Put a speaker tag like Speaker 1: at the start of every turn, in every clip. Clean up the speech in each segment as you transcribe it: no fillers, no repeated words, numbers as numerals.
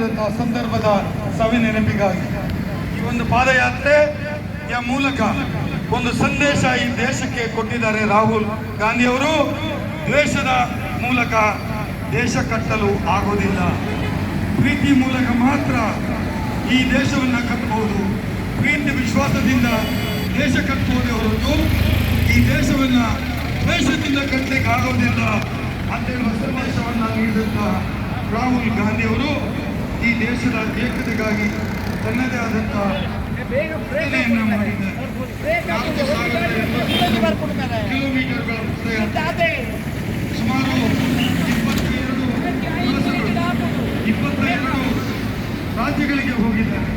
Speaker 1: ಮಾಡಿದಂತಹ ಸಂದರ್ಭದ ಸವಿ ನೆನಪಿಗಾಗಿ ಈ ಒಂದು ಪಾದಯಾತ್ರೆಯ ಮೂಲಕ ಒಂದು ಸಂದೇಶ ಈ ದೇಶಕ್ಕೆ ಕೊಟ್ಟಿದ್ದಾರೆ ರಾಹುಲ್ ಗಾಂಧಿಯವರು. ದ್ವೇಷದ ಮೂಲಕ ದೇಶ ಕಟ್ಟಲು ಆಗೋದಿಲ್ಲ, ಪ್ರೀತಿ ಮೂಲಕ ಮಾತ್ರ ಈ ದೇಶವನ್ನು ಕಟ್ಟಬಹುದು. ಪ್ರೀತಿ ವಿಶ್ವಾಸದಿಂದ ದೇಶ ಕಟ್ಟಬಹುದೇ ಹೊರತು ಈ ದೇಶವನ್ನು ದ್ವೇಷದಿಂದ ಕಟ್ಟಲಿಕ್ಕೆ ಆಗೋದಿಲ್ಲ ಅಂತೇಳುವ ಸಂದೇಶವನ್ನು ನೀಡಿದಂಥ ರಾಹುಲ್ ಗಾಂಧಿಯವರು ಈ ದೇಶದ ಏಕತೆಗಾಗಿ ತನ್ನದೇ ಆದಂಥ ಪ್ರತಿಜ್ಞೆಯನ್ನು ಮಾಡಿದ್ದಾರೆ. 4,000 ಕಿಲೋಮೀಟರ್ಗಳ ಸುಮಾರು 22 ರಾಜ್ಯಗಳಿಗೆ ಹೋಗಿದ್ದಾರೆ.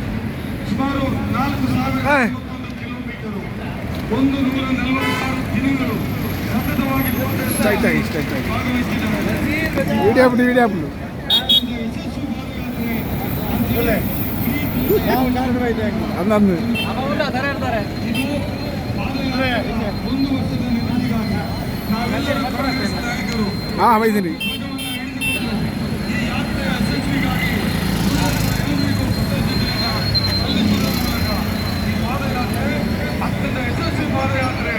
Speaker 1: ಸುಮಾರು 4,000 ಕಿಲೋಮೀಟರು, 146 ದಿನಗಳು ಸತತವಾಗಿ
Speaker 2: ವೈದ್ಯರಿ
Speaker 1: ಅತ್ಯಂತ ಯಶಸ್ವಿ ಪಾದಯಾತ್ರೆ,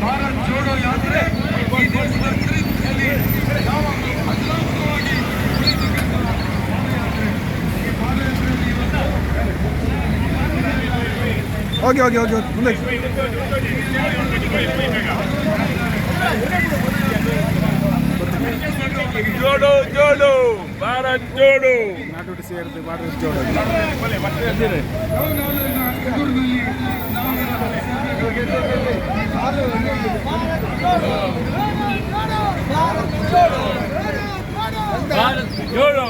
Speaker 1: ಭಾರತ್ ಜೋಡೋ ಯಾತ್ರೆ ಈ ದೇಶದ ಚರಿತ್ರೆಯಲ್ಲಿ ಯಾವಾಗಲೂ ಅಜರಾಮರವಾಗಿ ಉಳಿತಕ್ಕಂಥ ಪಾದಯಾತ್ರೆ. ಈ ಪಾದಯಾತ್ರೆಯಲ್ಲಿ
Speaker 2: ಓಕೆ ಮುಂದೆ
Speaker 3: ಜೋಡೋ ಜೋಡೋ ಭಾರತ್ ಜೋಡೋ
Speaker 2: ನಾಟೋಟಿ ಸೇರಿದೆ ಭಾರತ್ ಜೋಡೋ
Speaker 3: ಭಾರತ್ ಜೋಡೋ